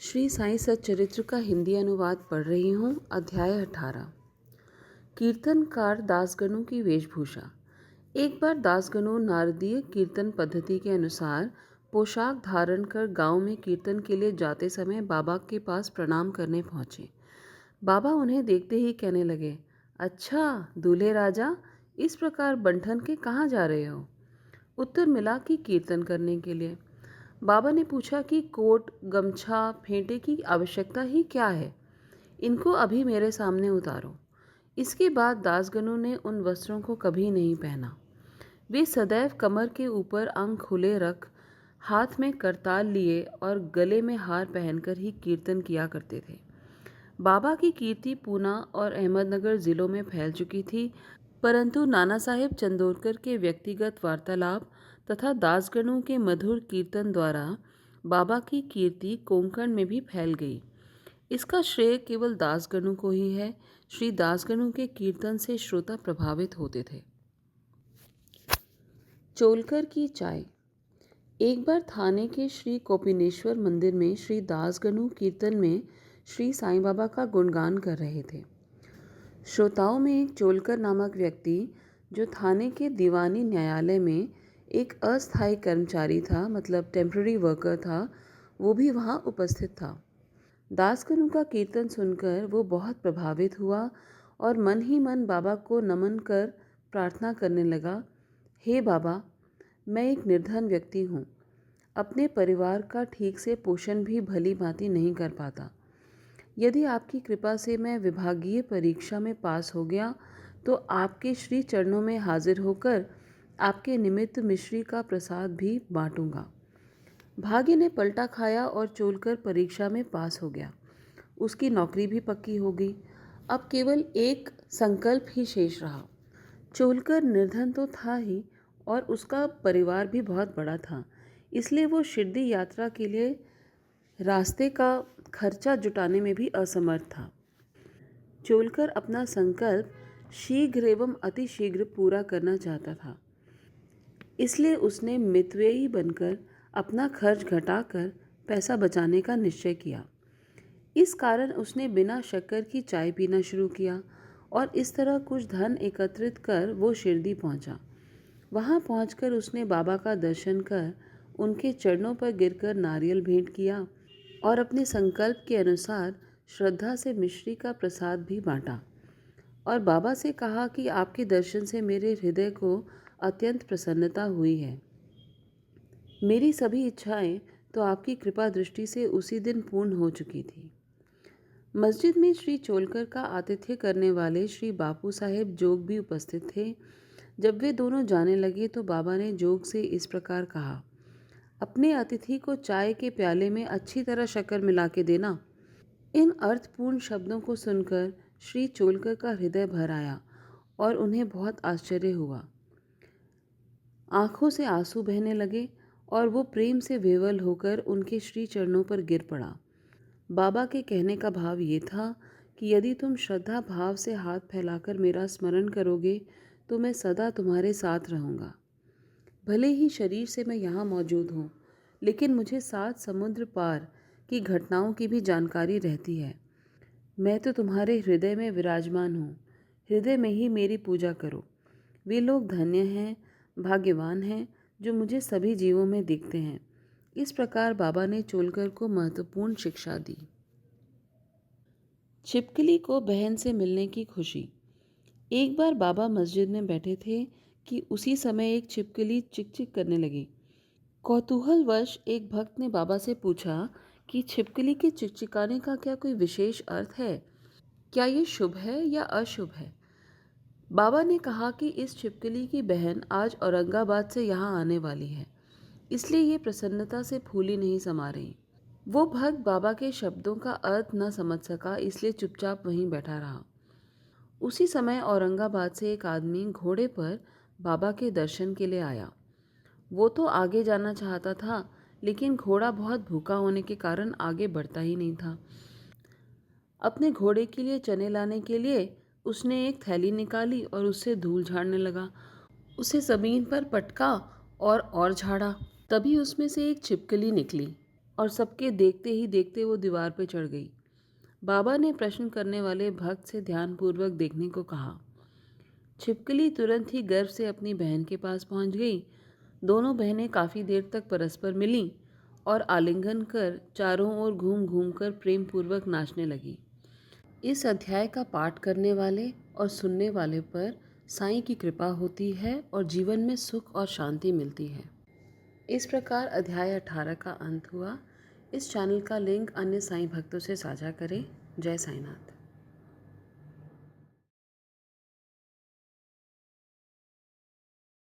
श्री साईं सच्चरित्र का हिंदी अनुवाद पढ़ रही हूँ। अध्याय 18। कीर्तनकार दासगणों की वेशभूषा। एक बार दासगणों नारदीय कीर्तन पद्धति के अनुसार पोशाक धारण कर गांव में कीर्तन के लिए जाते समय बाबा के पास प्रणाम करने पहुँचे। बाबा उन्हें देखते ही कहने लगे, अच्छा दूल्हे राजा, इस प्रकार बंठन के कहाँ जा रहे हो? उत्तर मिला कि कीर्तन करने के लिए। बाबा ने पूछा कि कोट, गमछा, फेंटे की आवश्यकता ही क्या है? इनको अभी मेरे सामने उतारो। इसके बाद दासगणों ने उन वस्त्रों को कभी नहीं पहना। वे सदैव कमर के ऊपर अंग खुले रख, हाथ में करताल लिए और गले में हार पहनकर ही कीर्तन किया करते थे। बाबा की कीर्ति पूना और अहमदनगर जिलों में फैल चुकी थी, परंतु नाना साहेब चंदोरकर के व्यक्तिगत वार्तालाप तथा दासगणों के मधुर कीर्तन द्वारा बाबा की कीर्ति कोंकण में भी फैल गई। इसका श्रेय केवल दासगणों को ही है। श्री दासगणों के कीर्तन से श्रोता प्रभावित होते थे। चोलकर की चाय। एक बार थाने के श्री कोपिनेश्वर मंदिर में श्री दासगणु कीर्तन में श्री साईं बाबा का गुणगान कर रहे थे। श्रोताओं में एक चोलकर नामक व्यक्ति, जो थाने के दीवानी न्यायालय में एक अस्थायी कर्मचारी था, मतलब टेम्पररी वर्कर था, वो भी वहाँ उपस्थित था। दासगणु का कीर्तन सुनकर वो बहुत प्रभावित हुआ और मन ही मन बाबा को नमन कर प्रार्थना करने लगा, हे बाबा, मैं एक निर्धन व्यक्ति हूँ, अपने परिवार का ठीक से पोषण भी भली भांति नहीं कर पाता। यदि आपकी कृपा से मैं विभागीय परीक्षा में पास हो गया तो आपके श्री चरणों में हाजिर होकर आपके निमित्त मिश्री का प्रसाद भी बांटूंगा। भाग्य ने पलटा खाया और चोलकर परीक्षा में पास हो गया। उसकी नौकरी भी पक्की हो गई। अब केवल एक संकल्प ही शेष रहा। चोलकर निर्धन तो था ही और उसका परिवार भी बहुत बड़ा था, इसलिए वो शिरडी यात्रा के लिए रास्ते का खर्चा जुटाने में भी असमर्थ था। चोलकर अपना संकल्प शीघ्र एवं अतिशीघ्र पूरा करना चाहता था, इसलिए उसने मितव्ययी बनकर अपना खर्च घटाकर पैसा बचाने का निश्चय किया। इस कारण उसने बिना शक्कर की चाय पीना शुरू किया और इस तरह कुछ धन एकत्रित कर वो शिरडी पहुंचा। वहां पहुंचकर उसने बाबा का दर्शन कर उनके चरणों पर गिरकर नारियल भेंट किया और अपने संकल्प के अनुसार श्रद्धा से मिश्री का प्रसाद भी बांटा और बाबा से कहा कि आपके दर्शन से मेरे हृदय को अत्यंत प्रसन्नता हुई है। मेरी सभी इच्छाएं तो आपकी कृपा दृष्टि से उसी दिन पूर्ण हो चुकी थी। मस्जिद में श्री चोलकर का आतिथ्य करने वाले श्री बापू साहेब जोग भी उपस्थित थे। जब वे दोनों जाने लगे तो बाबा ने जोग से इस प्रकार कहा, अपने अतिथि को चाय के प्याले में अच्छी तरह शक्कर मिला के देना। इन अर्थपूर्ण शब्दों को सुनकर श्री चोलकर का हृदय भर आया और उन्हें बहुत आश्चर्य हुआ। आंखों से आंसू बहने लगे और वो प्रेम से विह्वल होकर उनके श्री चरणों पर गिर पड़ा। बाबा के कहने का भाव ये था कि यदि तुम श्रद्धा भाव से हाथ फैलाकर मेरा स्मरण करोगे तो मैं सदा तुम्हारे साथ रहूँगा। भले ही शरीर से मैं यहाँ मौजूद हूँ, लेकिन मुझे 7 समुद्र पार की घटनाओं की भी जानकारी रहती है। मैं तो तुम्हारे हृदय में विराजमान हूँ। हृदय में ही मेरी पूजा करो। वे लोग धन्य हैं, भाग्यवान हैं, जो मुझे सभी जीवों में दिखते हैं। इस प्रकार बाबा ने चोलकर को महत्वपूर्ण शिक्षा दी। छिपकली को बहन से मिलने की खुशी। एक बार बाबा मस्जिद में बैठे थे कि उसी समय एक छिपकली चिक-चिक करने लगी। कौतूहलवश एक भक्त ने बाबा से पूछा कि छिपकली के चिकचिकाने का क्या कोई विशेष अर्थ है? क्या ये शुभ है या अशुभ है? बाबा ने कहा कि इस छिपकली की बहन आज औरंगाबाद से यहाँ आने वाली है, इसलिए ये प्रसन्नता से फूली नहीं समा रही। वो भक्त बाबा के शब्दों का अर्थ न समझ सका, इसलिए चुपचाप वहीं बैठा रहा। उसी समय औरंगाबाद से एक आदमी घोड़े पर बाबा के दर्शन के लिए आया। वो तो आगे जाना चाहता था, लेकिन घोड़ा बहुत भूखा होने के कारण आगे बढ़ता ही नहीं था। अपने घोड़े के लिए चने लाने के लिए उसने एक थैली निकाली और उससे धूल झाड़ने लगा। उसे जमीन पर पटका और झाड़ा। तभी उसमें से एक छिपकली निकली। और सबके देखते ही देखते वो दीवार पर चढ़ गई। बाबा ने प्रश्न करने वाले भक्त से ध्यानपूर्वक देखने को कहा। छिपकली तुरंत ही गर्व से अपनी बहन के पास पहुंच गई। दोनों बहनें काफ़ी देर तक परस्पर मिलीं और आलिंगन कर चारों ओर घूम घूम कर प्रेम पूर्वक नाचने लगी। इस अध्याय का पाठ करने वाले और सुनने वाले पर साईं की कृपा होती है और जीवन में सुख और शांति मिलती है। इस प्रकार अध्याय 18 का अंत हुआ। इस चैनल का लिंक अन्य साईं भक्तों से साझा करें। जय साईनाथ।